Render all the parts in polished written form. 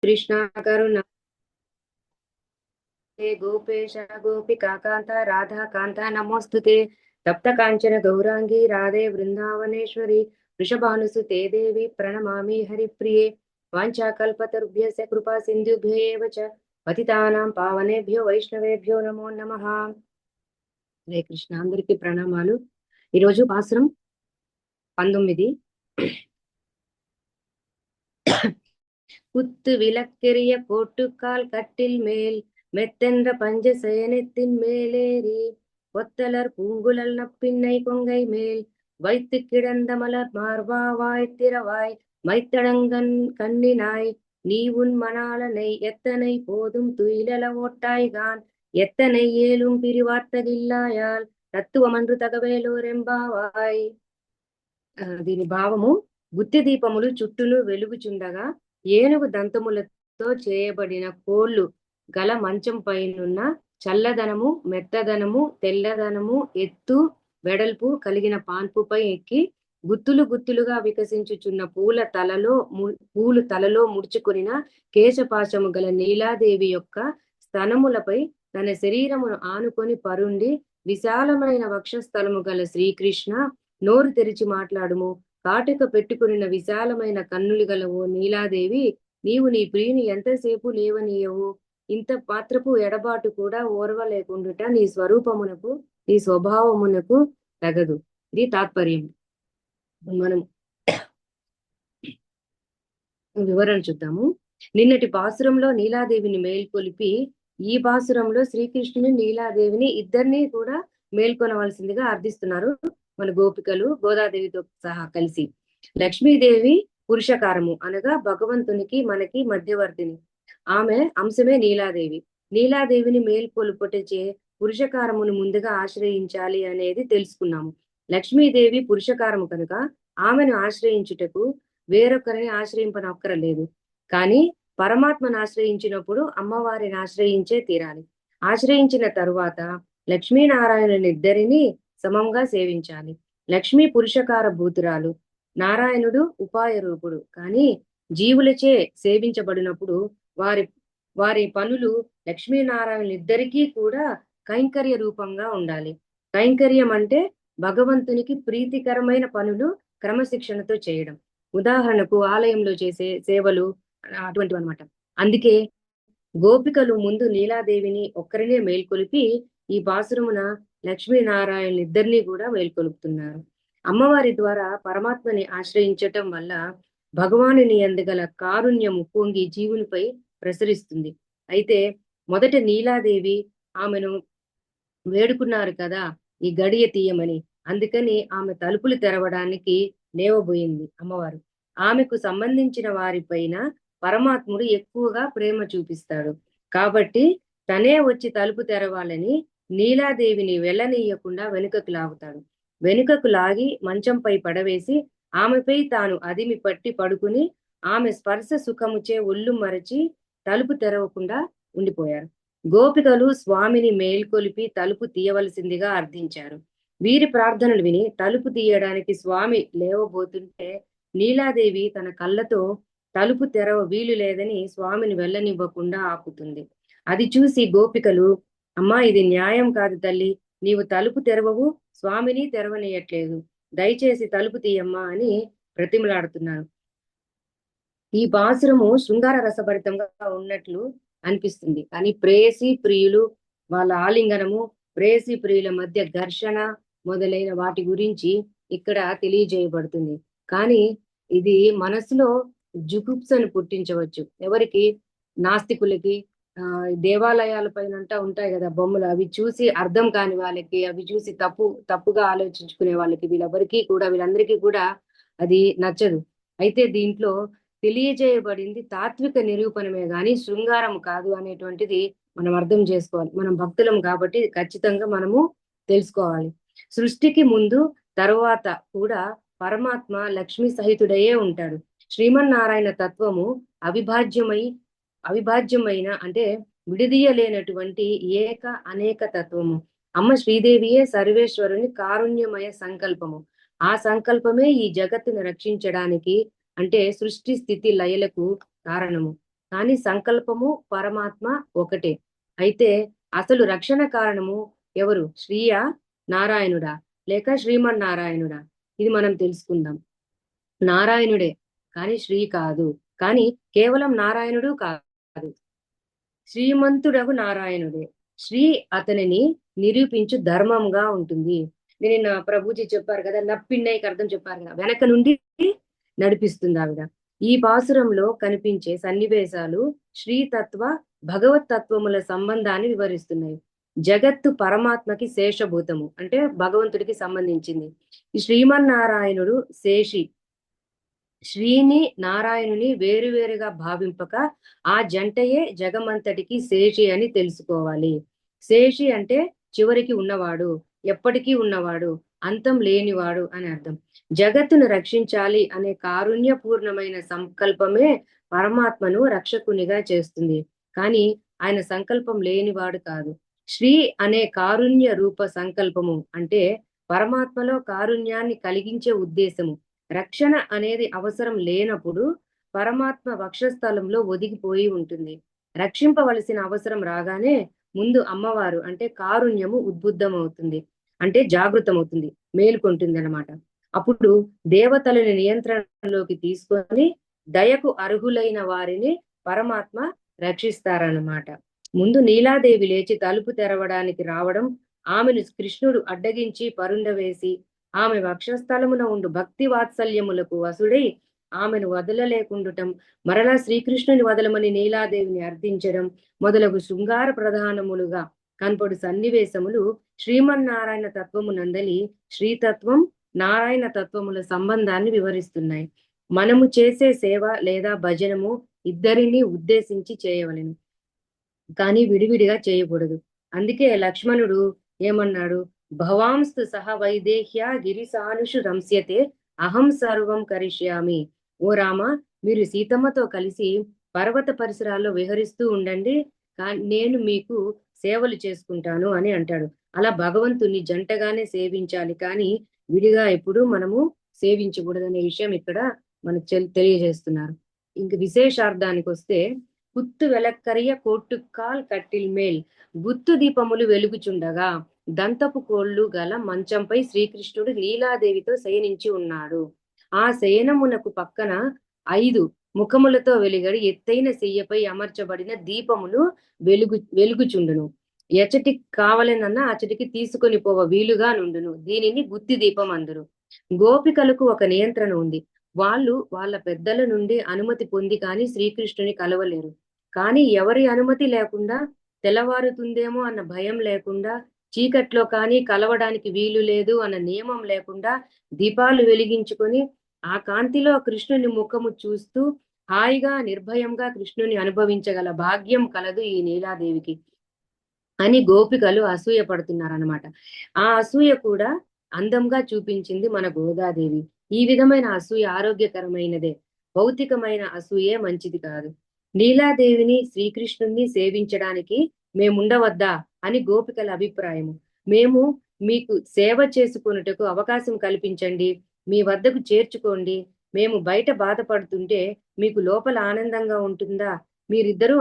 కృష్ణ కరుణ గోపేశ గోపికా కాంత రాధా కాంత నమోస్తుతే తప్త కాంచన గౌరాంగి రాధే బృందావనేశ్వరి వృషభానుసుతే దేవి ప్రణమామి హరిప్రియ వాంఛాకల్పతరుభ్యస్య కృపా సింధుభ్య ఏవ చ పతితానాం పావనేభ్యో వైష్ణవేభ్యో నమో నమః. హరే కృష్ణ. అందరికీ ప్రణామాలు. ఈరోజు పాసురం 19. குத்து விளக்கெரிய கோட்டுக்கால் கட்டில் மேல் மெத்தென்ற பஞ்ச செயனத்தின் மேலேறி ஒத்தலர் பூங்குழல் நப்பின்னை கொங்கை மேல் வைத்து கிடந்த மலர் மார்பாவாய் திறவாய் மைத்தடங்கன் கண்ணினாய் நீ உன் மணாளனை எத்தனை போதும் துயிலல ஓட்டாய்கான் ఎత్తనై ఏలుం పిరివార్తగిల్లాయాల్ తత్వమండ్రు తగవేలోరెంబావాయ్. దీని భావము, గుత్తి దీపములు చుట్టూను వెలుగుచుండగా ఏనుగు దంతములతో చేయబడిన కోళ్లు గల మంచం పైనున్న చల్లదనము, మెత్తదనము, తెల్లదనము, ఎత్తు వెడల్పు కలిగిన పాన్పుపై ఎక్కి గుత్తులు గుత్తులుగా వికసించుచున్న పూలు తలలో ముడుచుకొనిన కేశపాశము గల నీలాదేవి యొక్క స్తనములపై తన శరీరమును ఆనుకొని పరుండి విశాలమైన వక్షస్థలము గల శ్రీకృష్ణ, నోరు తెరిచి మాట్లాడుము, కాటుక పెట్టుకున్న విశాలమైన కన్నులు గలవో నీలాదేవి, నీవు నీ ప్రియుని ఎంతసేపు లేవనీయవు, ఇంత మాత్రపు ఎడబాటు కూడా ఓర్వలేకుండుట నీ స్వరూపమునకు నీ స్వభావమునకు తగదు. ఇది తాత్పర్యం. మనం వివరణ చూద్దాము. నిన్నటి పాసురంలో నీలాదేవిని మేల్కొలిపి ఈ పాసురంలో శ్రీకృష్ణుని నీలాదేవిని ఇద్దరిని కూడా మేల్కొనవలసిందిగా అర్థిస్తున్నారు మన గోపికలు గోదాదేవితో సహా కలిసి. లక్ష్మీదేవి పురుషకారము అనగా భగవంతునికి మనకి మధ్యవర్తిని. ఆమె అంశమే నీలాదేవి. నీలాదేవిని మేల్కొలుపుటచే పురుషకారమును ముందుగా ఆశ్రయించాలి అనేది తెలుసుకున్నాము. లక్ష్మీదేవి పురుషకారము కనుక ఆమెను ఆశ్రయించుటకు వేరొకరిని ఆశ్రయింపనక్కరలేదు. కానీ పరమాత్మను ఆశ్రయించినప్పుడు అమ్మవారిని ఆశ్రయించే తీరాలి. ఆశ్రయించిన తరువాత లక్ష్మీనారాయణులిద్దరినీ సమంగా సేవించాలి. లక్ష్మీ పురుషకార భూతురాలు, నారాయణుడు ఉపాయ రూపుడు. కానీ జీవులచే సేవించబడినప్పుడు వారి పనులు లక్ష్మీనారాయణులిద్దరికీ కూడా కైంకర్య రూపంగా ఉండాలి. కైంకర్యం అంటే భగవంతునికి ప్రీతికరమైన పనులు క్రమశిక్షణతో చేయడం. ఉదాహరణకు ఆలయంలో చేసే సేవలు అటువంటివి అనమాట. అందుకే గోపికలు ముందు నీలాదేవిని ఒక్కరినే మేల్కొలిపి ఈ పాసురమున లక్ష్మీనారాయణులిద్దరినీ కూడా మేల్కొలుపుతున్నారు. అమ్మవారి ద్వారా పరమాత్మని ఆశ్రయించటం వల్ల భగవానుని యందుగల కారుణ్యము పొంగి జీవునిపై ప్రసరిస్తుంది. అయితే మొదట నీలాదేవి ఆమెను వేడుకున్నారు కదా ఈ గడియ తీయమని. అందుకని ఆమె తలుపులు తెరవడానికి లేవబోయింది అమ్మవారు. ఆమెకు సంబంధించిన వారిపైన పరమాత్ముడు ఎక్కువగా ప్రేమ చూపిస్తాడు. కాబట్టి తనే వచ్చి తలుపు తెరవాలని నీలాదేవిని వెళ్ళనీయకుండా వెనుకకు లాగుతాడు. వెనుకకు లాగి మంచంపై పడవేసి ఆమెపై తాను అదిమి పట్టి పడుకుని ఆమె స్పర్శ సుఖముచే ఒళ్ళు మరచి తలుపు తెరవకుండా ఉండిపోయారు. గోపికలు స్వామిని మేల్కొలిపి తలుపు తీయవలసిందిగా అర్థించారు. వీరి ప్రార్థనలు విని తలుపు తీయడానికి స్వామి లేవబోతుంటే నీలాదేవి తన కళ్ళతో తలుపు తెరవ వీలు లేదని స్వామిని వెళ్ళనివ్వకుండా ఆపుతుంది. అది చూసి గోపికలు, అమ్మా ఇది న్యాయం కాదు తల్లి, నీవు తలుపు తెరవవు, స్వామిని తెరవనీయట్లేదు, దయచేసి తలుపు తీయమ్మా అని ప్రతిమలాడుతున్నారు. ఈ పాసురము శృంగార రసభరితంగా ఉన్నట్లు అనిపిస్తుంది. కానీ ప్రేయసి ప్రియులు వాళ్ళ ఆలింగనము, ప్రేయసి ప్రియుల మధ్య ఘర్షణ మొదలైన వాటి గురించి ఇక్కడ తెలియజేయబడుతుంది. కానీ ఇది మనసులో జుగుప్సను పుట్టించవచ్చు. ఎవరికి? నాస్తికులకి. దేవాలయాల పైన ఉంటాయి కదా బొమ్మలు, అవి చూసి అర్థం కాని వాళ్ళకి, అవి చూసి తప్పుగా ఆలోచించుకునే వాళ్ళకి, వీళ్ళందరికీ కూడా అది నచ్చదు. అయితే దీంట్లో తెలియజేయబడింది తాత్విక నిరూపణమే గాని శృంగారం కాదు అనేటువంటిది మనం అర్థం చేసుకోవాలి. మనం భక్తులం కాబట్టి ఖచ్చితంగా మనము తెలుసుకోవాలి. సృష్టికి ముందు తరువాత కూడా పరమాత్మ లక్ష్మి సహితుడయే ఉంటాడు. శ్రీమన్నారాయణ తత్వము అవిభాజ్యమైన అంటే విడదీయలేనటువంటి అనేక తత్వము. అమ్మ శ్రీదేవియే సర్వేశ్వరుని కారుణ్యమయ సంకల్పము. ఆ సంకల్పమే ఈ జగత్తును రక్షించడానికి అంటే సృష్టి స్థితి లయలకు కారణము. కానీ సంకల్పము పరమాత్మ ఒకటే. అయితే అసలు రక్షణ కారణము ఎవరు? శ్రీయా, నారాయణుడా, లేక శ్రీమన్నారాయణుడా? ఇది మనం తెలుసుకుందాం. నారాయణుడే, కానీ శ్రీ కాదు. కానీ కేవలం నారాయణుడు కాదు, శ్రీమంతుడగు నారాయణుడే. శ్రీ అతనిని నిరూపించు ధర్మంగా ఉంటుంది. నేను నిన్న ప్రభుజీ చెప్పారు కదా, నప్పిన్నయ్యకి అర్థం చెప్పారు కదా, వెనక నుండి నడిపిస్తుంది ఆవిడ. ఈ పాసురంలో కనిపించే సన్నివేశాలు శ్రీతత్వ భగవత్ తత్వముల సంబంధాన్ని వివరిస్తున్నాయి. జగత్తు పరమాత్మకి శేషభూతము, అంటే భగవంతుడికి సంబంధించింది. ఈ శ్రీమన్నారాయణుడు శేషి. శ్రీని నారాయణుని వేరువేరుగా భావింపక ఆ జంటయే జగమంతటికి శేషి అని తెలుసుకోవాలి. శేషి అంటే చివరికి ఉన్నవాడు, ఎప్పటికీ ఉన్నవాడు, అంతం లేనివాడు అని అర్థం. జగత్తును రక్షించాలి అనే కారుణ్యపూర్ణమైన సంకల్పమే పరమాత్మను రక్షకునిగా చేస్తుంది. కానీ ఆయన సంకల్పం లేనివాడు కాదు. శ్రీ అనే కారుణ్య రూప సంకల్పము అంటే పరమాత్మలో కారుణ్యాన్ని కలిగించే ఉద్దేశము. రక్షణ అనేది అవసరం లేనప్పుడు పరమాత్మ వక్షస్థలంలో ఒదిగిపోయి ఉంటుంది. రక్షింపవలసిన అవసరం రాగానే ముందు అమ్మవారు అంటే కారుణ్యము ఉద్బుద్ధమవుతుంది, అంటే జాగృతమవుతుంది, మేలుకొంటుంది అనమాట. అప్పుడు దేవతలని నియంత్రణలోకి తీసుకొని దయకు అర్హులైన వారిని పరమాత్మ రక్షిస్తారన్నమాట. ముందు నీలాదేవి లేచి తలుపు తెరవడానికి రావడం, ఆమెను కృష్ణుడు అడ్డగించి పరుండవేసి ఆమె వక్షస్థలమున ఉండు భక్తి వాత్సల్యములకు వసుడై ఆమెను వదలలేకుండటం, మరలా శ్రీకృష్ణుని వదలమని నీలాదేవిని అర్థించడం మొదలగు శృంగార ప్రధానములుగా కనపడు సన్నివేశములు శ్రీమన్నారాయణ తత్వము నందలి శ్రీతత్వం నారాయణ తత్వముల సంబంధాన్ని వివరిస్తున్నాయి. మనము చేసే సేవ లేదా భజనము ఇద్దరిని ఉద్దేశించి చేయవలెను, కానీ విడివిడిగా చేయకూడదు. అందుకే లక్ష్మణుడు ఏమన్నాడు? భవాంస్తు సహ వైదేహ్య గిరిసానుషు రంస్యతే అహం సర్వం కరిష్యామి. ఓ రామ, మీరు సీతమ్మతో కలిసి పర్వత పరిసరాల్లో విహరిస్తూ ఉండండి, నేను మీకు సేవలు చేసుకుంటాను అని అంటాడు. అలా భగవంతుని జంటగానే సేవించాలి, కానీ విడిగా ఎప్పుడు మనము సేవించకూడదనే విషయం ఇక్కడ మనకు తెలియజేస్తున్నారు. ఇంక విశేషార్థానికి వస్తే, కుత్తు వెలక్కరియ కోట్టుకాల్ కట్టిల్ మేల్ గుత్తు దీపములు వెలుగుచుండగా దంతపు కోళ్లు గల మంచంపై శ్రీకృష్ణుడు లీలాదేవితో శయనించి ఉన్నాడు. ఆ శయనమునకు పక్కన 5 ముఖములతో వెలుగడి ఎత్తైన శయ్యపై అమర్చబడిన దీపములు వెలుగుచుండును. ఎచటి కావలెనన్నా అచటికి తీసుకొని పోవ వీలుగా నుండును. దీనిని గుత్తి దీపం అందరు. గోపికలకు ఒక నియంత్రణ ఉంది. వాళ్ళు వాళ్ళ పెద్దల నుండి అనుమతి పొంది కానీ శ్రీకృష్ణుని కలవలేరు. కానీ ఎవరి అనుమతి లేకుండా, తెల్లవారుతుందేమో అన్న భయం లేకుండా, చీకట్లో కానీ కలవడానికి వీలు లేదు అన్న నియమం లేకుండా దీపాలు వెలిగించుకొని ఆ కాంతిలో కృష్ణుని ముఖము చూస్తూ హాయిగా నిర్భయంగా కృష్ణుని అనుభవించగల భాగ్యం కలదు ఈ నీలాదేవికి అని గోపికలు అసూయ పడుతున్నారనమాట. ఆ అసూయ కూడా అందంగా చూపించింది మన గోదాదేవి. ఈ విధమైన అసూయ ఆరోగ్యకరమైనదే, భౌతికమైన అసూయే మంచిది కాదు. నీలాదేవిని శ్రీకృష్ణుని సేవించడానికి మేముండవద్దా అని గోపికల అభిప్రాయము. మేము మీకు సేవ చేసుకొనుటకు అవకాశం కల్పించండి, మీ వద్దకు చేర్చుకోండి. మేము బయట బాధపడుతుంటే మీకు లోపల ఆనందంగా ఉంటుందా? మీరిద్దరూ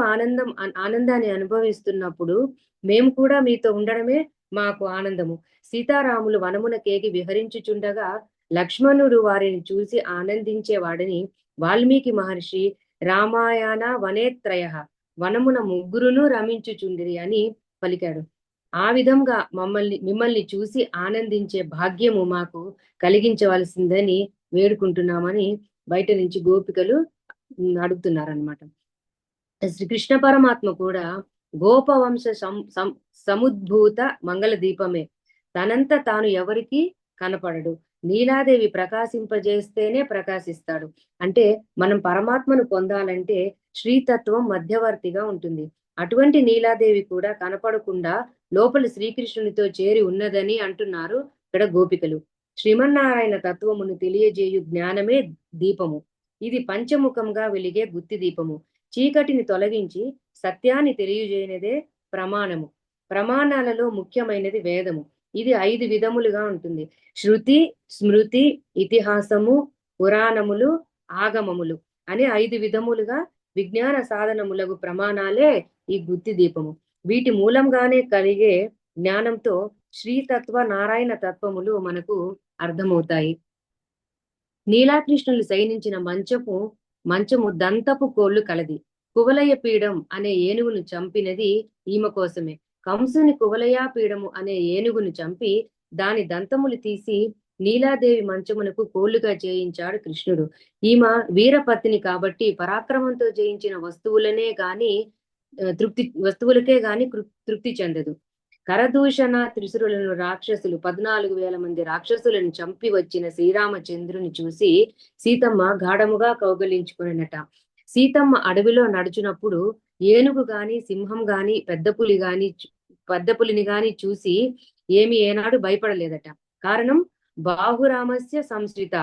ఆనందాన్ని అనుభవిస్తున్నప్పుడు మేము కూడా మీతో ఉండడమే మాకు ఆనందము. సీతారాములు వనమున కేగి విహరించుచుండగా లక్ష్మణుడు వారిని చూసి ఆనందించేవాడని వాల్మీకి మహర్షి రామాయణ వనేత్రయ వనమున ముగ్గురును రమించుచుండిరి అని పలికాడు. ఆ విధంగా మిమ్మల్ని చూసి ఆనందించే భాగ్యము మాకు కలిగించవలసిందని వేడుకుంటున్నామని బయట నుంచి గోపికలు అడుగుతున్నారనమాట. శ్రీకృష్ణ పరమాత్మ కూడా గోపవంశ సముద్భూత మంగళ దీపమే. తనంత తాను ఎవరికి కనపడడు. నీలాదేవి ప్రకాశింపజేస్తేనే ప్రకాశిస్తాడు. అంటే మనం పరమాత్మను పొందాలంటే శ్రీతత్వం మధ్యవర్తిగా ఉంటుంది. అటువంటి నీలాదేవి కూడా కనపడకుండా లోపల శ్రీకృష్ణునితో చేరి ఉన్నదని అంటున్నారు ఇక్కడ గోపికలు. శ్రీమన్నారాయణ తత్వమును తెలియజేయు జ్ఞానమే దీపము. ఇది పంచముఖంగా వెలిగే గుత్తి దీపము. చీకటిని తొలగించి సత్యాన్ని తెలియజేయనిదే ప్రమాణము. ప్రమాణాలలో ముఖ్యమైనది వేదము. ఇది 5 విధములుగా ఉంటుంది. శృతి, స్మృతి, ఇతిహాసము, పురాణములు, ఆగమములు అని 5 విధములుగా విజ్ఞాన సాధనములకు ప్రమాణాలే ఈ గుత్తి దీపము. వీటి మూలంగానే కలిగే జ్ఞానంతో శ్రీతత్వ నారాయణ తత్వములు మనకు అర్థమవుతాయి. నీలాకృష్ణులు శయనించిన మంచము దంతపు కోళ్లు కలది. కువలయ పీడం అనే ఏనుగును చంపినది ఈమె కోసమే. కంసుని కువలయా పీడము అనే ఏనుగును చంపి దాని దంతములు తీసి నీలాదేవి మంచమునకు కోళ్లుగా చేయించాడు కృష్ణుడు. ఈమె వీరపత్ని కాబట్టి పరాక్రమంతో జయించిన వస్తువులకే గాని తృప్తి చెందదు. కరదూషణ త్రిశురులను రాక్షసులు 14,000 మంది రాక్షసులను చంపి వచ్చిన శ్రీరామచంద్రుని చూసి సీతమ్మ గాఢముగా కౌగలించుకున్నట. సీతమ్మ అడవిలో నడుచునప్పుడు ఏనుగు గాని సింహం గాని పెద్ద పులిని గాని చూసి ఏనాడు భయపడలేదట. కారణం బాహురామస్య సంశ్రిత,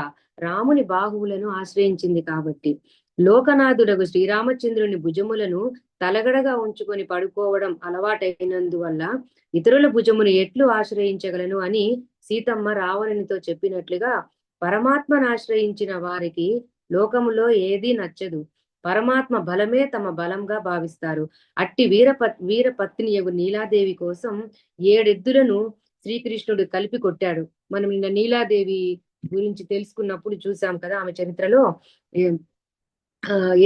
రాముని బాహువులను ఆశ్రయించింది కాబట్టి. లోకనాథుడగు శ్రీరామచంద్రుని భుజములను తలగడగా ఉంచుకొని పడుకోవడం అలవాటైనందువల్ల ఇతరుల భుజమును ఎట్లు ఆశ్రయించగలను అని సీతమ్మ రావణునితో చెప్పినట్లుగా పరమాత్మను ఆశ్రయించిన వారికి లోకములో ఏదీ నచ్చదు. పరమాత్మ బలమే తమ బలంగా భావిస్తారు. అట్టి వీరపత్నియగు నీలాదేవి కోసం 7 ఎద్దులను శ్రీకృష్ణుడు కలిపి కొట్టాడు. మనం నిన్న నీలాదేవి గురించి తెలుసుకున్నప్పుడు చూసాం కదా, ఆమె చరిత్రలో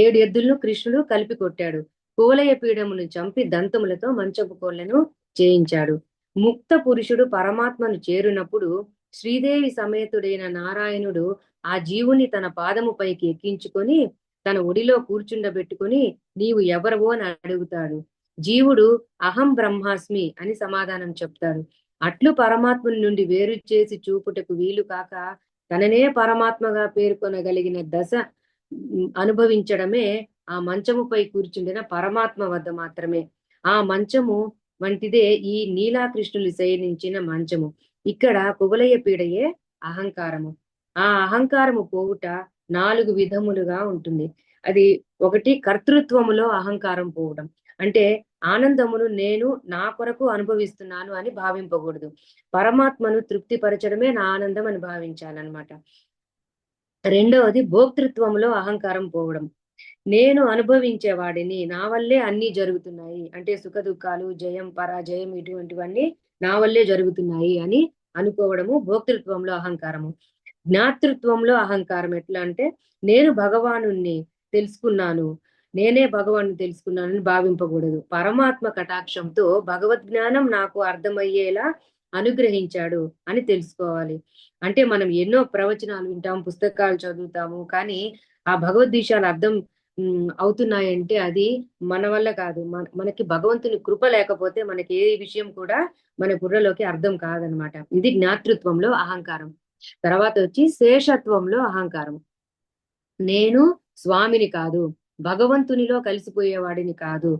7 ఎద్దులను కృష్ణుడు కలిపి కొట్టాడు. కువలయ పీడమును చంపి దంతములతో మంచపు కోళ్లను చేయించాడు. ముక్త పురుషుడు పరమాత్మను చేరునప్పుడు శ్రీదేవి సమేతుడైన నారాయణుడు ఆ జీవుని తన పాదము పైకి ఎక్కించుకొని తన ఒడిలో కూర్చుండబెట్టుకుని నీవు ఎవరవో అని అడుగుతాడు. జీవుడు అహం బ్రహ్మాస్మి అని సమాధానం చెప్తాడు. అట్లు పరమాత్ముని నుండి వేరు చేసి చూపుటకు వీలు కాక తననే పరమాత్మగా పేర్కొనగలిగిన దశ అనుభవించడమే ఆ మంచముపై కూర్చుండిన పరమాత్మ వద్ద మాత్రమే. ఆ మంచము వంటిదే ఈ నీలాకృష్ణులు శయనించిన మంచము. ఇక్కడ కువలయ పీడయే అహంకారము. ఆ అహంకారము పోవుట 4 విధములుగా ఉంటుంది. అది ఒకటి, కర్తృత్వములో అహంకారం పోవడం. అంటే ఆనందమును నేను నా కొరకు అనుభవిస్తున్నాను అని భావింపకూడదు. పరమాత్మను తృప్తిపరచడమే నా ఆనందం అని భావించాలన్నమాట. రెండవది, భోక్తృత్వంలో అహంకారం పోవడం. నేను అనుభవించేవాడిని, నా వల్లే అన్ని జరుగుతున్నాయి, అంటే సుఖ దుఃఖాలు, జయం పరాజయం ఇటువంటివన్నీ నా వల్లే జరుగుతున్నాయి అని అనుకోవడము భోక్తృత్వంలో అహంకారము. జ్ఞాతృత్వంలో అహంకారం ఎట్లా అంటే నేను భగవానుణ్ణి తెలుసుకున్నాను, నేనే భగవాను తెలుసుకున్నానని భావింపకూడదు. పరమాత్మ కటాక్షంతో భగవద్జ్ఞానం నాకు అర్థమయ్యేలా అనుగ్రహించాడు అని తెలుసుకోవాలి. అంటే మనం ఎన్నో ప్రవచనాలు వింటాం, పుస్తకాలు చదువుతాము, కానీ ఆ భగవద్గీతాలు అర్థం అవుతున్నాయంటే అది మన వల్ల కాదు. మనకి భగవంతుని కృప లేకపోతే మనకి ఏ విషయం కూడా మన బుర్రలోకి అర్థం కాదనమాట. ఇది జ్ఞాతృత్వంలో అహంకారం. తర్వాత వచ్చి శేషత్వంలో అహంకారం. నేను స్వామిని కాదు, భగవంతునిలో కలిసిపోయేవాడిని కాదు,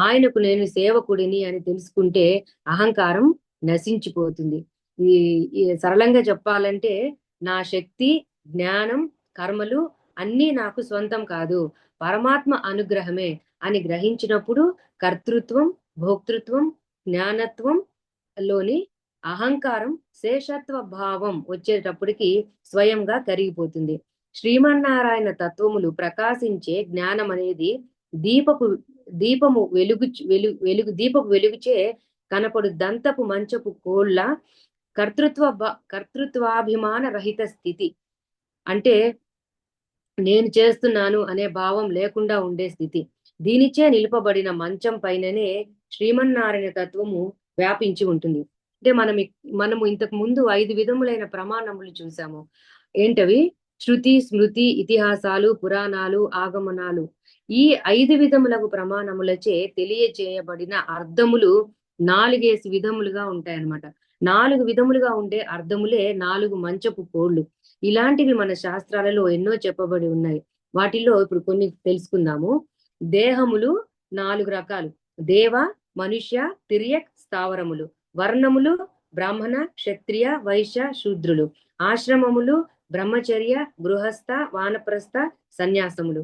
ఆయనకు నేను సేవకుడిని అని తెలుసుకుంటే అహంకారం నశించిపోతుంది. ఈ సరళంగా చెప్పాలంటే నా శక్తి, జ్ఞానం, కర్మలు అన్నీ నాకు స్వంతం కాదు, పరమాత్మ అనుగ్రహమే అని గ్రహించినప్పుడు కర్తృత్వం, భోక్తృత్వం, జ్ఞానత్వం లోని అహంకారం శేషత్వ భావం వచ్చేటప్పటికి స్వయంగా కరిగిపోతుంది. శ్రీమన్నారాయణ తత్వములు ప్రకాశించే జ్ఞానం అనేది దీపము వెలుగుచే కనపడు దంతపు మంచపు కోళ్ళ కర్తృత్వాభిమాన రహిత స్థితి. అంటే నేను చేస్తున్నాను అనే భావం లేకుండా ఉండే స్థితి. దీనిచే నిలుపబడిన మంచం పైననే శ్రీమన్నారాయణ తత్వము వ్యాపించి ఉంటుంది. అంటే మనము ఇంతకు ముందు 5 విధములైన ప్రమాణములు చూసాము. ఏంటవి? శృతి, స్మృతి, ఇతిహాసాలు, పురాణాలు, ఆగమనాలు. ఈ 5 విధములకు ప్రమాణములచే తెలియజేయబడిన అర్థములు 4 విధములుగా ఉంటాయన్నమాట. 4 విధములుగా ఉండే అర్థములే 4 మంచపు కోళ్ళు. ఇలాంటివి మన శాస్త్రాలలో ఎన్నో చెప్పబడి ఉన్నాయి. వాటిల్లో ఇప్పుడు కొన్ని తెలుసుకుందాము. దేహములు 4 రకాలు: దేవ, మనుష్య, తిర్యక్, స్థావరములు. వర్ణములు బ్రాహ్మణ, క్షత్రియ, వైశ్య, శూద్రులు. ఆశ్రమములు బ్రహ్మచర్య, గృహస్థ, వానప్రస్థ, సన్యాసములు.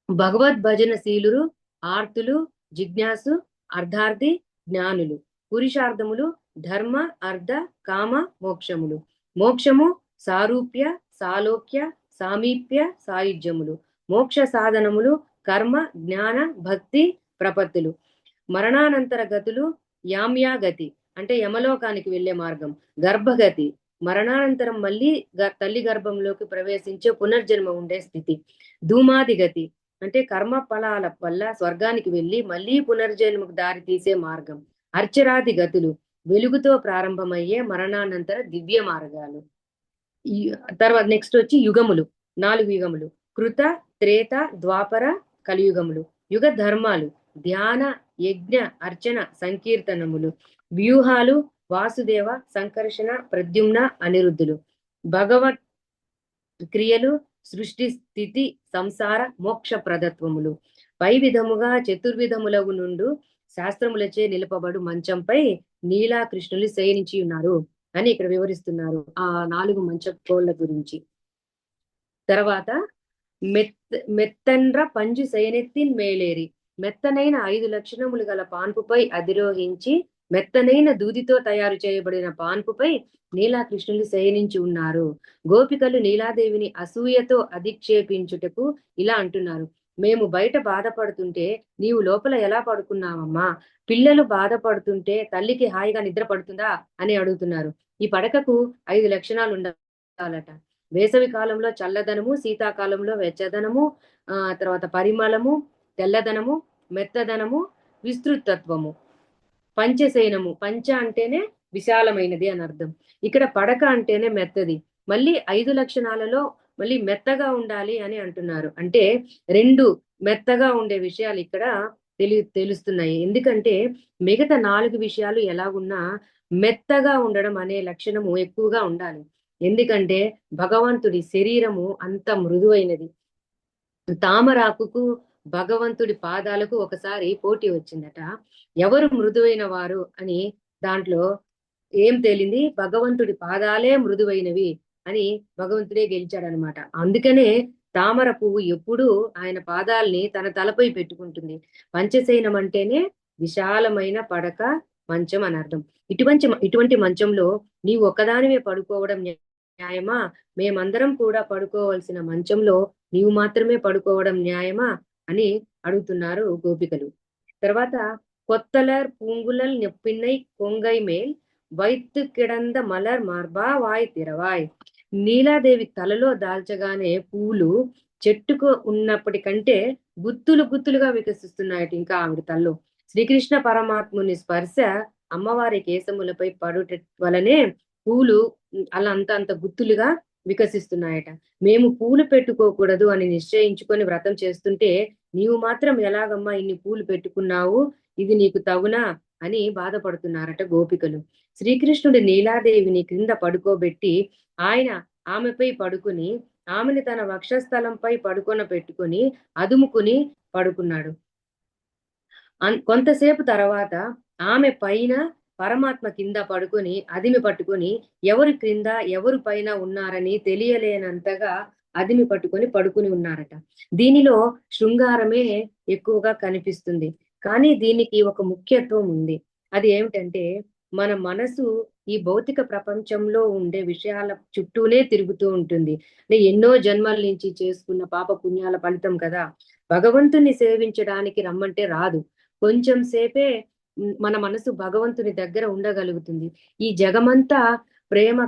భగవద్భజనశీలురు, ఆర్తులు, జిజ్ఞాసు, అర్ధార్థి, జ్ఞానులు. పురుషార్థములు ధర్మ, అర్ధ, కామ, మోక్షములు. మోక్షము సారూప్య, సాలోక్య, సామీప్య, సాయుధ్యములు. మోక్ష సాధనములు కర్మ, జ్ఞాన, భక్తి, ప్రపత్తులు. మరణానంతర గతులు యామ్యాగతి అంటే యమలోకానికి వెళ్లే మార్గం, గర్భగతి మరణానంతరం మళ్ళీ తల్లి గర్భంలోకి ప్రవేశించే పునర్జన్మ ఉండే స్థితి, ధూమాది గతి అంటే కర్మ ఫలాల వల్ల స్వర్గానికి వెళ్లి మళ్ళీ పునర్జన్మకు దారి తీసే మార్గం, అర్చరాది గతులు వెలుగుతో ప్రారంభమయ్యే మరణానంతర దివ్య మార్గాలు. ఈ తర్వాత నెక్స్ట్ వచ్చి యుగములు, 4 యుగములు: కృత, త్రేత, ద్వాపర, కలియుగములు. యుగ ధర్మాలు: ధ్యాన, యజ్ఞ, అర్చన, సంకీర్తనములు. వ్యూహాలు: వాసుదేవ, సంకర్షణ, ప్రద్యుమ్న, అనిరుద్ధులు. భగవత్ క్రియలు: సృష్టి, స్థితి, సంసార, మోక్ష ప్రదత్వములు. పై విధముగా చతుర్విధములగు నుండు శాస్త్రములచే నిలపబడు మంచంపై నీలాకృష్ణులు శయనించి ఉన్నారు అని ఇక్కడ వివరిస్తున్నారు ఆ 4 మంచకోళ్ల గురించి. తర్వాత మెత్తండ్ర పంజు శయనెత్తిన్ మేలేరి, మెత్తనైన 5 లక్షణములు గల పాన్పుపై అధిరోహించి మెత్తనైన దూదితో తయారు చేయబడిన పాన్పుపై నీలాకృష్ణులు శయనించి ఉన్నారు. గోపికలు నీలాదేవిని అసూయతో అధిక్షేపించుటకు ఇలా అంటున్నారు: మేము బయట బాధపడుతుంటే నీవు లోపల ఎలా పడుకున్నావమ్మా? పిల్లలు బాధపడుతుంటే తల్లికి హాయిగా నిద్ర పడుతుందా అని అడుగుతున్నారు. ఈ పడకకు 5 లక్షణాలు ఉండాలట. వేసవి కాలంలో చల్లదనము, శీతాకాలంలో వెచ్చదనము, తర్వాత పరిమళము, తెల్లదనము, మెత్తదనము, విస్తృతత్వము. పంచశయనము, పంచ అంటేనే విశాలమైనది అని అర్థం. ఇక్కడ పడక అంటేనే మెత్తది. మళ్ళీ 5 లక్షణాలలో మళ్ళీ మెత్తగా ఉండాలి అని అంటున్నారు. అంటే 2 మెత్తగా ఉండే విషయాలు ఇక్కడ తెలుస్తున్నాయి. ఎందుకంటే మిగతా 4 విషయాలు ఎలాగున్నా మెత్తగా ఉండడం అనే లక్షణము ఎక్కువగా ఉండాలి. ఎందుకంటే భగవంతుడి శరీరము అంత మృదువైనది. తామరాకుకు భగవంతుడి పాదాలకు ఒకసారి పోటీ వచ్చిందట. ఎవరు మృదువైన వారు అని దాంట్లో ఏం తేలింది? భగవంతుడి పాదాలే మృదువైనవి అని భగవంతుడే గెలిచాడనమాట. అందుకనే తామర పువ్వు ఎప్పుడూ ఆయన పాదాల్ని తన తలపై పెట్టుకుంటుంది. పంచశయనం అంటేనే విశాలమైన పడక, మంచం అని అర్థం. ఇటువంటి మంచంలో నీవు ఒక్కదానివే పడుకోవడం న్యాయమా? మేమందరం కూడా పడుకోవలసిన మంచంలో నీవు మాత్రమే పడుకోవడం న్యాయమా అని అడుగుతున్నారు గోపికలు. తర్వాత కొత్తలర్ పూంగులల్ నెప్పిన్నై కొంగై మేల్ వైత్తు కిడంద మలర్ మార్బా వాయ్ తిరవాయ్. నీలాదేవి తలలో దాల్చగానే పూలు చెట్టుకు ఉన్నప్పటికంటే గుత్తులు గుత్తులుగా వికసిస్తున్నాయట ఇంకా ఆవిడ తల్లో. శ్రీకృష్ణ పరమాత్ముని స్పర్శ అమ్మవారి కేశములపై పడుట వలనే పూలు అలా అంత గుత్తులుగా వికసిస్తున్నాయట. మేము పూలు పెట్టుకోకూడదు అని నిశ్చయించుకొని వ్రతం చేస్తుంటే నీవు మాత్రం ఎలాగమ్మా ఇన్ని పూలు పెట్టుకున్నావు, ఇది నీకు తగునా అని బాధపడుతున్నారట గోపికలు. శ్రీకృష్ణుడు నీలాదేవిని క్రింద పడుకోబెట్టి ఆయన ఆమెపై పడుకుని ఆమెను తన వక్షస్థలంపై పడుకొన పెట్టుకుని అదుముకుని పడుకున్నాడు. కొంతసేపు తర్వాత ఆమె పైన పరమాత్మ కింద పడుకొని అదిమి పట్టుకొని ఎవరు క్రింద ఎవరు పైన ఉన్నారని తెలియలేనంతగా అదిమి పట్టుకొని ఉన్నారట. దీనిలో శృంగారమే ఎక్కువగా కనిపిస్తుంది. కానీ దీనికి ఒక ముఖ్యత్వం ఉంది. అది ఏమిటంటే మన మనసు ఈ భౌతిక ప్రపంచంలో ఉండే విషయాల చుట్టూనే తిరుగుతూ ఉంటుంది. ఎన్నో జన్మల నుంచి చేసుకున్న పాప పుణ్యాల ఫలితం కదా. భగవంతుని సేవించడానికి రమ్మంటే రాదు. కొంచెం సేపే మన మనసు భగవంతుని దగ్గర ఉండగలుగుతుంది. ఈ జగమంతా ప్రేమ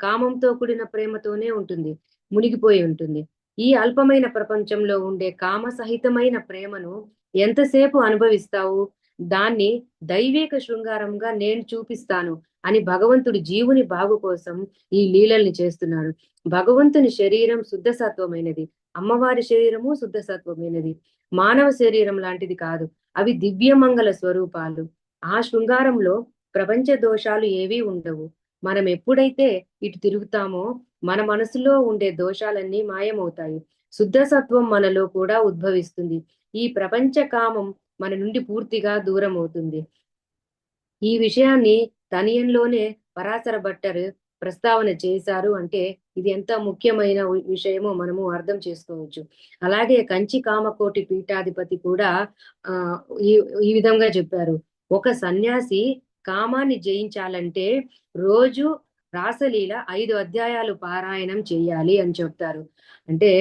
కామంతో కూడిన ప్రేమతోనే ఉంటుంది, మునిగిపోయి ఉంటుంది. ఈ అల్పమైన ప్రపంచంలో ఉండే కామ సహితమైన ప్రేమను ఎంతసేపు అనుభవిస్తావు? దాన్ని దైవిక శృంగారంగా నేను చూపిస్తాను అని భగవంతుడి జీవుని బాగు కోసం ఈ లీలల్ని చేస్తున్నాడు. భగవంతుని శరీరం శుద్ధసత్వమైనది, అమ్మవారి శరీరము శుద్ధసత్వమైనది. మానవ శరీరం లాంటిది కాదు. అవి దివ్యమంగళ స్వరూపాలు. ఆ శృంగారంలో ప్రపంచ దోషాలు ఏవీ ఉండవు. మనం ఎప్పుడైతే ఇటు తిరుగుతామో మన మనసులో ఉండే దోషాలన్నీ మాయమవుతాయి. శుద్ధసత్వం మనలో కూడా ఉద్భవిస్తుంది. ఈ ప్రపంచ కామం మన నుండి పూర్తిగా దూరం అవుతుంది. ఈ విషయాన్ని తనియంలోనే పరాశర భట్టర్ ప్రస్తావన చేశారు. అంటే ఇది ఎంత ముఖ్యమైన విషయమో మనము అర్థం చేసుకోవచ్చు. అలాగే కంచి కామకోటి పీఠాధిపతి కూడా ఈ విధంగా చెప్పారు. ఒక సన్యాసి కామాన్ని జయించాలంటే రోజు రాసలీల 5 అధ్యాయాలు పారాయణం చేయాలి అని చెప్తారు. అంటే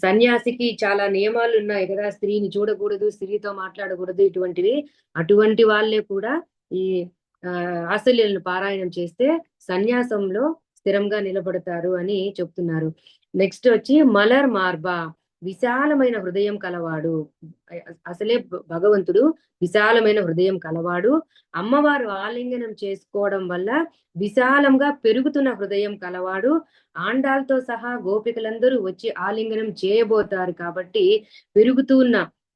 సన్యాసికి చాలా నియమాలు ఉన్నాయి కదా, స్త్రీని చూడకూడదు, స్త్రీతో మాట్లాడకూడదు, ఇటువంటివి. అటువంటి వాళ్ళే కూడా ఈ ఆశల్యలను పారాయణం చేస్తే సన్యాసంలో స్థిరంగా నిలబడతారు అని చెప్తున్నారు. నెక్స్ట్ వచ్చి మలర్ మార్బా, విశాలమైన హృదయం కలవాడు. అసలే భగవంతుడు విశాలమైన హృదయం కలవాడు. అమ్మవారు ఆలింగనం చేసుకోవడం వల్ల విశాలంగా పెరుగుతున్న హృదయం కలవాడు. ఆండాలతో సహా గోపికలందరూ వచ్చి ఆలింగనం చేయబోతారు కాబట్టి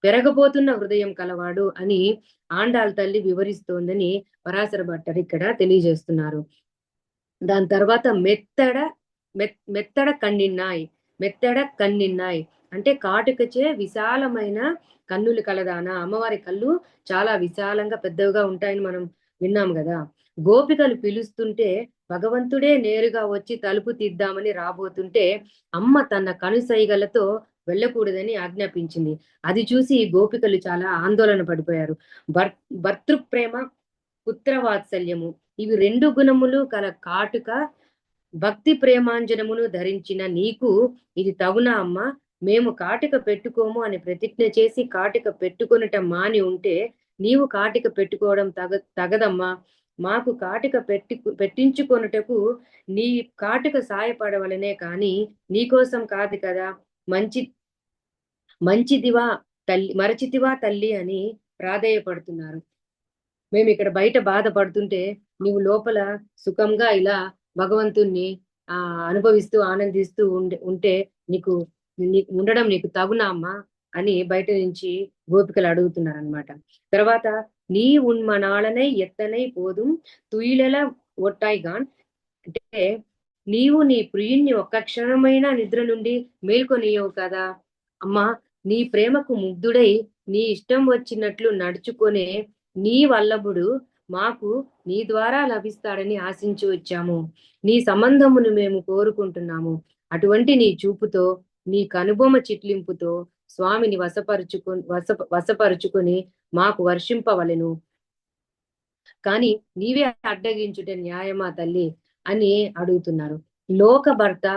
పెరగబోతున్న హృదయం కలవాడు అని ఆండాల్ తల్లి వివరిస్తోందని పరాశర భట్టర్ ఇక్కడ తెలియజేస్తున్నారు. దాని తర్వాత మెత్తడ కన్నిన్నాయ్. మెత్తడ కన్నిన్నాయ్ అంటే కాటుకచే విశాలమైన కన్నులు కలదానా. అమ్మవారి కళ్ళు చాలా విశాలంగా పెద్దవిగా ఉంటాయని మనం విన్నాం కదా. గోపికలు పిలుస్తుంటే భగవంతుడే నేరుగా వచ్చి తలుపు తీద్దామని రాబోతుంటే అమ్మ తన కనుసైగలతో వెళ్ళకూడదని ఆజ్ఞాపించింది. అది చూసి గోపికలు చాలా ఆందోళన పడిపోయారు. భర్తృప్రేమ, పుత్రవాత్సల్యము, ఇవి రెండు గుణములు కల కాటుక భక్తి ప్రేమాంజనమును ధరించిన నీకు ఇది తగునా అమ్మా? మేము కాటిక పెట్టుకోము అని ప్రతిజ్ఞ చేసి కాటిక పెట్టుకొనుట మాని ఉంటే నీవు కాటిక పెట్టుకోవడం తగదమ్మా. మాకు కాటిక పెట్టించుకొనుటకు నీ కాటిక సాయపడవలనే కాని నీకోసం కాదు కదా. మంచిదివా తల్లి, మరచితివా తల్లి అని ప్రాధేయపడుతున్నారు. మేము ఇక్కడ బయట బాధపడుతుంటే నీవు లోపల సుఖంగా ఇలా భగవంతుణ్ణి అనుభవిస్తూ ఆనందిస్తూ ఉంటే నీకు ఉండడం నీకు తగునా అమ్మా అని బయట నుంచి గోపికలు అడుగుతున్నారనమాట. తర్వాత నీ ఉన్మనాళనై ఎత్తనై పోదుం తుయిలెల ఒట్టాయిగాన్, అంటే నీవు నీ ప్రియుణ్ణి ఒక్క క్షణమైన నిద్ర నుండి మేల్కొనియవు కదా అమ్మా. నీ ప్రేమకు ముగ్ధుడై నీ ఇష్టం వచ్చినట్లు నడుచుకునే నీ వల్లభుడు మాకు నీ ద్వారా లభిస్తాడని ఆశించి వచ్చాము. నీ సంబంధమును మేము కోరుకుంటున్నాము. అటువంటి నీ చూపుతో, నీ కనుబొమ చిట్లింపుతో స్వామిని వశపరుచుకొని మాకు వర్షింపవలెను. కాని నీవే అడ్డగించుట న్యాయమా తల్లి అని అడుగుతున్నారు. లోక భర్త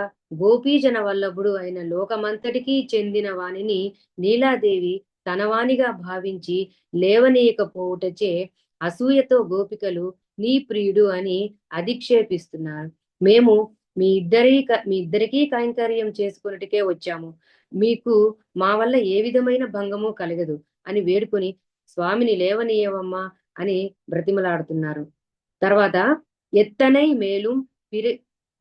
గోపీజన వల్లభుడు అయిన లోకమంతటికీ చెందిన వానిని నీలాదేవి తనవానిగా భావించి లేవనీయకపోవుటచే అసూయతో గోపికలు నీ ప్రియుడు అని అధిక్షేపిస్తున్నారు. మేము మీ ఇద్దరికీ కైంకర్యం చేసుకున్నట్టుకే వచ్చాము. మీకు మా వల్ల ఏ విధమైన భంగము కలగదు అని వేడుకొని స్వామిని లేవనీయవమ్మా అని బ్రతిమలాడుతున్నారు. తర్వాత ఎత్తనై మేలుం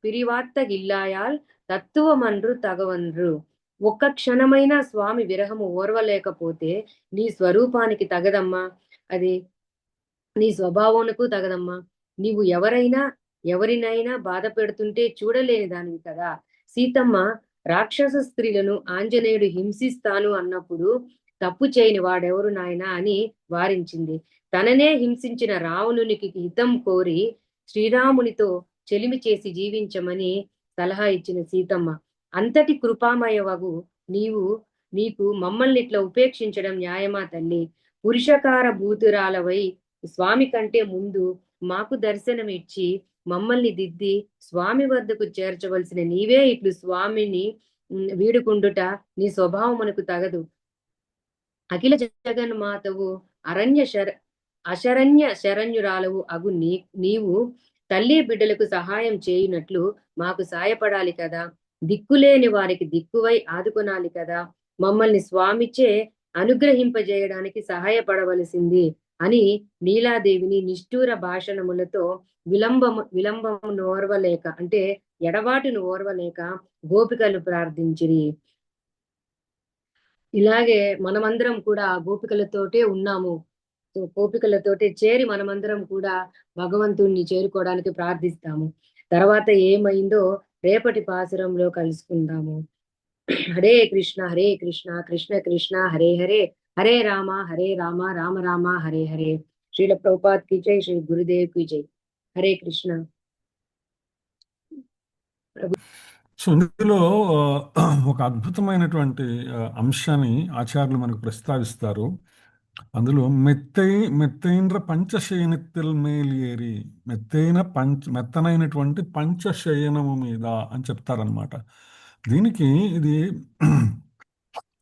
పిరివాత్తగిల్లాయాల్ తత్తువమన్రు తగవన్రు, ఒక్క క్షణమైన స్వామి విరహము ఓర్వలేకపోతే నీ స్వరూపానికి తగదమ్మా, అది నీ స్వభావమునకు తగదమ్మా. నీవు ఎవరినైనా బాధ పెడుతుంటే చూడలేని దానివి కదా. సీతమ్మ రాక్షస స్త్రీలను ఆంజనేయుడు హింసిస్తాను అన్నప్పుడు తప్పు చేయని వాడెవరు నాయనా అని వారించింది. తననే హింసించిన రావణునికి హితం కోరి శ్రీరామునితో చెలిమి చేసి జీవించమని సలహా ఇచ్చిన సీతమ్మ. అంతటి కృపామయవగు నీకు మమ్మల్ని ఇట్లా ఉపేక్షించడం న్యాయమా తల్లి? పురుషకార భూతురాలవై స్వామి కంటే ముందు మాకు దర్శనమిచ్చి మమ్మల్ని దిద్ది స్వామి వద్దకు చేర్చవలసిన నీవే ఇట్లు స్వామిని వీడుకుండుట నీ స్వభావమునకు తగదు. అఖిల జగన్మాతవు అశరణ్య శరణ్యురాలవు అగు నీవు తల్లి బిడ్డలకు సహాయం చేయునట్లు మాకు సాయపడాలి కదా. దిక్కులేని వారికి దిక్కువై ఆదుకొనాలి కదా. మమ్మల్ని స్వామిచే అనుగ్రహింపజేయడానికి సహాయపడవలసింది అని నీలాదేవిని నిష్ఠూర భాషణములతో విలంబము ఓర్వలేక, అంటే ఎడబాటును ఓర్వలేక గోపికలు ప్రార్థించిరి. ఇలాగే మనమందరం కూడా గోపికలతోటే ఉన్నాము. గోపికలతోటే చేరి మనమందరం కూడా భగవంతుణ్ణి చేరుకోవడానికి ప్రార్థిస్తాము. తర్వాత ఏమైందో రేపటి పాసురంలో కలుసుకుందాము. హరే కృష్ణ కృష్ణ కృష్ణ హరే హరే, హరే రామ రామ రామ హరే హరే. శ్రీల ప్రభుపాద్ కి జై, శ్రీ గురుదేవ్ కి జై. హరే కృష్ణ. సో ఇందులో ఒక అద్భుతమైనటువంటి అంశాన్ని ఆచార్యులు మనకు ప్రస్తావిస్తారు. అందులో మెత్తైన పంచశయనిత్తెల్ మేలియేరి, మెత్తనైనటువంటి పంచశయనము మీద అని చెప్తారనమాట. దీనికి ఇది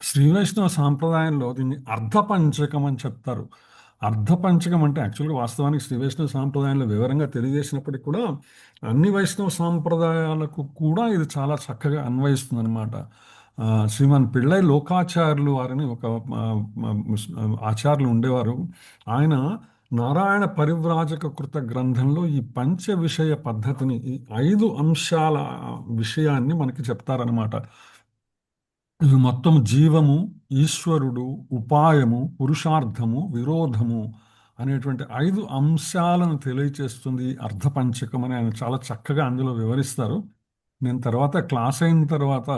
శ్రీ వైష్ణవ సాంప్రదాయంలో దీన్ని అర్ధపంచకం అని చెప్తారు. అర్ధపంచకం అంటే యాక్చువల్గా వాస్తవానికి శ్రీ వైష్ణవ సాంప్రదాయంలో వివరంగా తెలియజేసినప్పటికీ కూడా అన్ని వైష్ణవ సాంప్రదాయాలకు కూడా ఇది చాలా చక్కగా అన్వయిస్తుంది అనమాట. శ్రీమాన్ పిళ్ళై లోకాచార్యులు వారిని ఒక ఆ, ఆచార్యులు ఉండేవారు. ఆయన నారాయణ పరివ్రాజక కృత గ్రంథంలో ఈ పంచ విషయ పద్ధతిని, ఈ 5 అంశాల విషయాన్ని మనకి చెప్తారనమాట. ఇవి మొత్తం జీవము, ఈశ్వరుడు, ఉపాయము, పురుషార్థము, విరోధము అనేటువంటి 5 అంశాలను తెలియచేస్తుంది ఈ అర్ధపంచకం అని ఆయన చాలా చక్కగా అందులో వివరిస్తారు. నేను తర్వాత క్లాస్ అయిన తర్వాత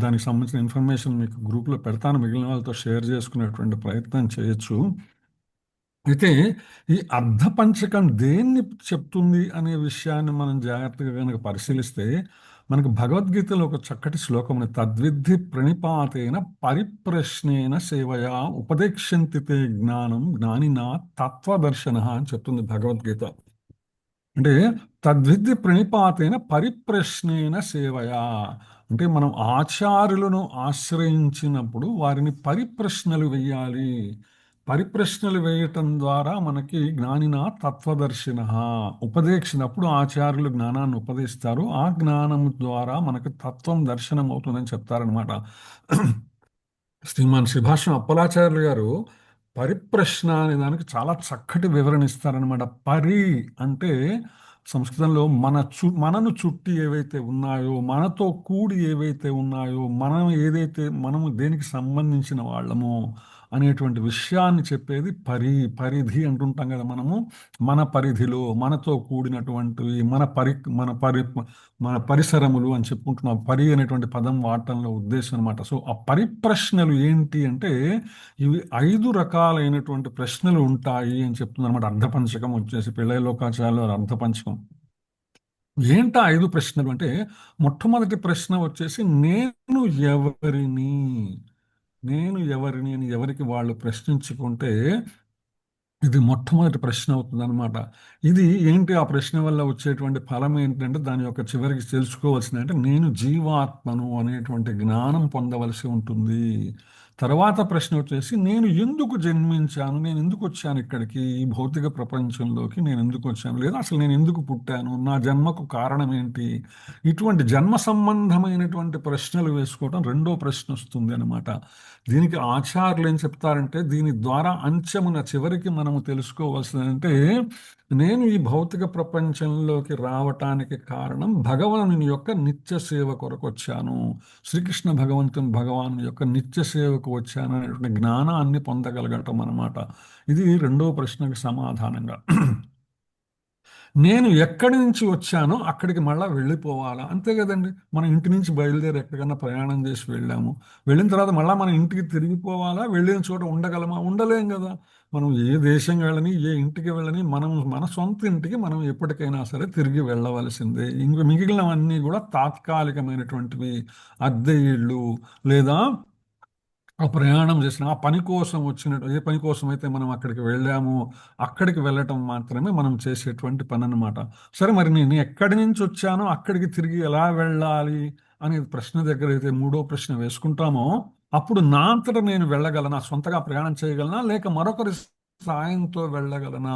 దానికి సంబంధించిన ఇన్ఫర్మేషన్ మీకు గ్రూప్లో పెడతాను, మిగిలిన వాళ్ళతో షేర్ చేసుకునేటువంటి ప్రయత్నం చేయొచ్చు. అయితే ఈ అర్ధపంచకం దేన్ని చెప్తుంది అనే విషయాన్ని మనం జాగ్రత్తగా కనుక పరిశీలిస్తే మనకు భగవద్గీతలో ఒక చక్కటి శ్లోకం ఉంది. తద్విద్ధి ప్రణిపాతేన పరిప్రశ్నేన సేవయా ఉపదేక్షంతి తే జ్ఞానం జ్ఞానినా తత్వదర్శన అని చెప్తుంది భగవద్గీత. అంటే తద్విద్య ప్రణిపాతైన పరిప్రశ్నేన సేవయా, అంటే మనం ఆచార్యులను ఆశ్రయించినప్పుడు వారిని పరిప్రశ్నలు వేయాలి. పరిప్రశ్నలు వేయటం ద్వారా మనకి జ్ఞానిన తత్వదర్శిన, ఉపదేశినప్పుడు ఆచార్యులు జ్ఞానాన్ని ఉపదేశిస్తారు. ఆ జ్ఞానం ద్వారా మనకు తత్వం దర్శనం అవుతుందని చెప్తారనమాట. శ్రీమాన్ శ్రీభాష్యం అప్పలాచార్యులు గారు పరిప్రశ్న అనే దానికి చాలా చక్కటి వివరణ ఇస్తారనమాట. పరి అంటే సంస్కృతంలో మనను చుట్టి ఏవైతే ఉన్నాయో, మనతో కూడి ఏవైతే ఉన్నాయో, మనము దేనికి సంబంధించిన వాళ్ళమో అనేటువంటి విషయాన్ని చెప్పేది పరిధి అంటుంటాం కదా మనము. మన పరిధిలో మనతో కూడినటువంటివి, మన పరిసరములు అని చెప్పుకుంటున్నాం. అనేటువంటి పదం వాడటంలో ఉద్దేశం అనమాట. సో ఆ పరిప్రశ్నలు ఏంటి అంటే ఇవి 5 రకాలైనటువంటి ప్రశ్నలు ఉంటాయి అని చెప్తుంది అనమాట. అర్ధపంచకం వచ్చేసి పిళ్ళై లోకాచార్యుల అర్ధపంచకం. ఏంటా 5 ప్రశ్నలు అంటే, మొట్టమొదటి ప్రశ్న వచ్చేసి ఎవరిని నేను ఎవరిని అని ఎవరికి వాళ్ళు ప్రశ్నించుకుంటే ఇది మొట్టమొదటి ప్రశ్న అవుతుంది అనమాట. ఇది ఏంటి, ఆ ప్రశ్న వల్ల వచ్చేటువంటి ఫలం ఏంటంటే దాని యొక్క చివరికి తెలుసుకోవాల్సింది అంటే నేను జీవాత్మను అనేటువంటి జ్ఞానం పొందవలసి ఉంటుంది. తర్వాత ప్రశ్న వచ్చేసి నేను ఎందుకు జన్మించాను, నేను ఎందుకు వచ్చాను ఇక్కడికి, ఈ భౌతిక ప్రపంచంలోకి నేను ఎందుకు వచ్చాను, లేదా అసలు నేను ఎందుకు పుట్టాను, నా జన్మకు కారణం ఏంటి, ఇటువంటి జన్మ సంబంధమైనటువంటి ప్రశ్నలు వేసుకోవడం రెండో ప్రశ్న వస్తుంది అనమాట. దీనికి ఆచార్యులు ఏం చెప్తారంటే దీని ద్వారా అంచెమున చివరికి మనము తెలుసుకోవాల్సిందంటే నేను ఈ భౌతిక ప్రపంచంలోకి రావటానికి కారణం భగవాను యొక్క నిత్య సేవ కొరకు వచ్చాను, శ్రీకృష్ణ భగవాను యొక్క నిత్య సేవకు వచ్చాను అనేటువంటి జ్ఞానాన్ని పొందగలగటం అన్నమాట. ఇది రెండో ప్రశ్నకు సమాధానంగా. నేను ఎక్కడి నుంచి వచ్చానో అక్కడికి మళ్ళీ వెళ్ళిపోవాలా, అంతే కదండి. మనం ఇంటి నుంచి బయలుదేరి ఎక్కడికన్నా ప్రయాణం చేసి వెళ్ళాము, వెళ్ళిన తర్వాత మళ్ళీ మన ఇంటికి తిరిగిపోవాలా, వెళ్ళిన చోట ఉండగలమా, ఉండలేం కదా. మనం ఏ దేశం వెళ్ళని, ఏ ఇంటికి వెళ్ళని, మన సొంత ఇంటికి మనం ఎప్పటికైనా సరే తిరిగి వెళ్ళవలసిందే. ఇంక మిగిలినవన్నీ కూడా తాత్కాలికమైనటువంటివి, అద్దె ఇళ్ళు లేదా ఆ ప్రయాణం చేసిన ఆ పని కోసం వచ్చినట్టు, ఏ పని కోసం అయితే మనం అక్కడికి వెళ్ళామో అక్కడికి వెళ్ళటం మాత్రమే మనం చేసేటువంటి పని అన్నమాట. సరే, మరి నేను ఎక్కడి నుంచి వచ్చానో అక్కడికి తిరిగి ఎలా వెళ్ళాలి అనే ప్రశ్న దగ్గర అయితే మూడో ప్రశ్న వేసుకుంటామో అప్పుడు నా అంతటా నేను వెళ్ళగలనా, సొంతగా ప్రయాణం చేయగలనా, లేక మరొకరి సాయంతో వెళ్ళగలనా.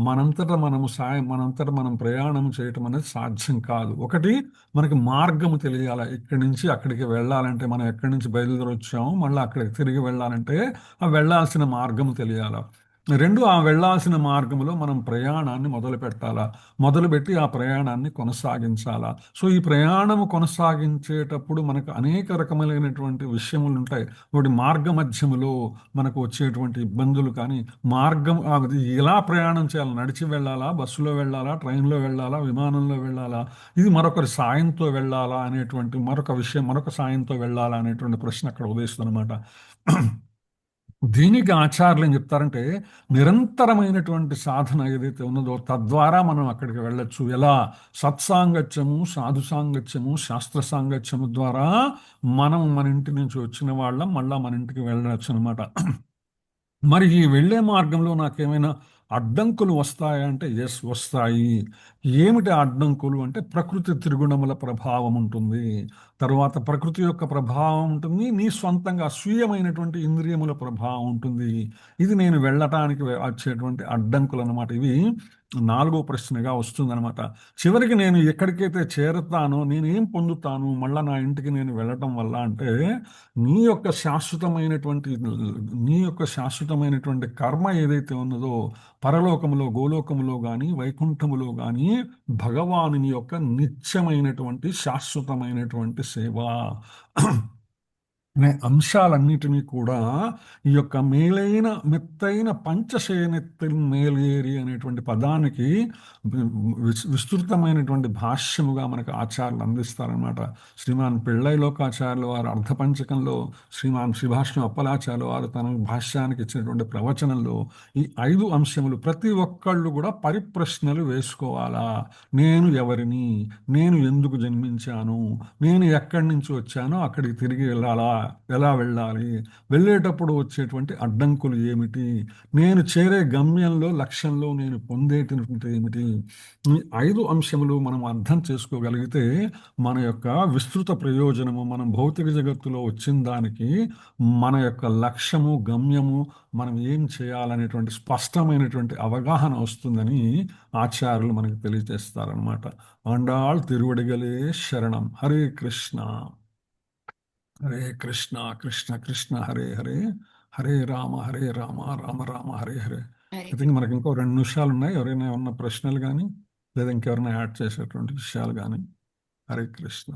మనంతటా మనం ప్రయాణం చేయటం అనేది సాధ్యం కాదు. ఒకటి, మనకి మార్గము తెలియాలి. ఇక్కడి నుంచి అక్కడికి వెళ్ళాలంటే మనం ఎక్కడి నుంచి బయలుదేరి వచ్చామో మళ్ళీ అక్కడికి తిరిగి వెళ్ళాలంటే ఆ వెళ్ళాల్సిన మార్గము తెలియాలి. రెండు, ఆ వెళ్ళాల్సిన మార్గంలో మనం ప్రయాణాన్ని మొదలు పెట్టాలా, మొదలుపెట్టి ఆ ప్రయాణాన్ని కొనసాగించాలా. సో ఈ ప్రయాణము కొనసాగించేటప్పుడు మనకు అనేక రకములైనటువంటి విషయములు ఉంటాయి. ఒకటి, మార్గ మధ్యములో మనకు వచ్చేటువంటి ఇబ్బందులు, కానీ అది ఎలా ప్రయాణం చేయాలి, నడిచి వెళ్ళాలా, బస్సులో వెళ్ళాలా, ట్రైన్లో వెళ్ళాలా, విమానంలో వెళ్ళాలా, ఇది మరొకరి సాయంతో వెళ్ళాలా అనేటువంటి మరొక సాయంతో వెళ్ళాలా అనేటువంటి ప్రశ్న అక్కడ ఉదయిస్తుంది అనమాట. దీనికి ఆచార్యులు ఏం చెప్తారంటే నిరంతరమైనటువంటి సాధన ఏదైతే ఉన్నదో తద్వారా మనం అక్కడికి వెళ్ళొచ్చు. ఎలా? సత్సాంగత్యము, సాధు సాంగత్యము, శాస్త్ర సాంగత్యము ద్వారా మనం మన ఇంటి నుంచి వచ్చిన వాళ్ళం మళ్ళా మన ఇంటికి వెళ్ళవచ్చు అనమాట. మరి ఈ వెళ్ళే మార్గంలో నాకేమైనా అడ్డంకులు వస్తాయా అంటే ఎస్, వస్తాయి. ఏమిటి అడ్డంకులు అంటే ప్రకృతి త్రిగుణముల ప్రభావం ఉంటుంది. తర్వాత ప్రకృతి యొక్క ప్రభావం ఉంటుంది. నీ స్వంతంగా స్వీయమైనటువంటి ఇంద్రియముల ప్రభావం ఉంటుంది. ఇది నేను వెళ్ళటానికి వచ్చేటువంటి అడ్డంకులు అనమాట. ఇవి నాలుగో ప్రశ్నగా వస్తుందన్నమాట. చివరికి నేను ఎక్కడికైతే చేరతానో నేనేం పొందుతాను మళ్ళా నా ఇంటికి నేను వెళ్ళటం వల్ల అంటే, నీ యొక్క శాశ్వతమైనటువంటి నీ యొక్క శాశ్వతమైనటువంటి కర్మ ఏదైతే ఉన్నదో పరలోకములో గోలోకములో గాని వైకుంఠములో గాని భగవానుని యొక్క నిత్యమైనటువంటి శాశ్వతమైనటువంటి సేవ అనే అంశాలన్నిటినీ కూడా ఈ యొక్క మేలైన మెత్తైన పంచశయనెత్తిన్ మేలేరి అనేటువంటి పదానికి విస్తృతమైనటువంటి భాష్యముగా మనకు ఆచార్యులు అందిస్తారనమాట. శ్రీమాన్ పెళ్ళై లోకాచార్యుల వారు అర్ధపంచకంలో, శ్రీమాన్ శ్రీభాష్యం అప్పలాచార్యుల వారు తన భాష్యానికి ఇచ్చినటువంటి ప్రవచనంలో ఈ 5 అంశములు ప్రతి ఒక్కళ్ళు కూడా పరిప్రశ్నలు వేసుకోవాలా. నేను ఎవరిని, నేను ఎందుకు జన్మించాను, నేను ఎక్కడి నుంచి వచ్చానో అక్కడికి తిరిగి వెళ్ళాలా, ఎలా వెళ్ళాలి, వెళ్ళేటప్పుడు వచ్చేటువంటి అడ్డంకులు ఏమిటి, నేను చేరే గమ్యంలో లక్ష్యంలో నేను పొందేటటువంటి ఏమిటి. ఈ 5 అంశములు మనం అర్థం చేసుకోగలిగితే మన యొక్క విస్తృత ప్రయోజనము, మనం భౌతిక జగత్తులో వచ్చిన దానికి మన యొక్క లక్ష్యము గమ్యము, మనం ఏం చేయాలనేటువంటి స్పష్టమైనటువంటి అవగాహన వస్తుందని ఆచార్యులు మనకు తెలియజేస్తారనమాట. ఆండాళ్ తిరువడిగలే శరణం. హరే కృష్ణ హరే కృష్ణ కృష్ణ కృష్ణ హరే హరే, హరే రామ రామ రామ హరే హరే. హరే ఐ థింక్ మనకి ఇంకో 2 నిమిషాలు ఉన్నాయి. ఎవరైనా ఉన్న ప్రశ్నలు కానీ లేదా ఇంకెవరైనా యాడ్ చేసేటువంటి విషయాలు కానీ. హరే కృష్ణ.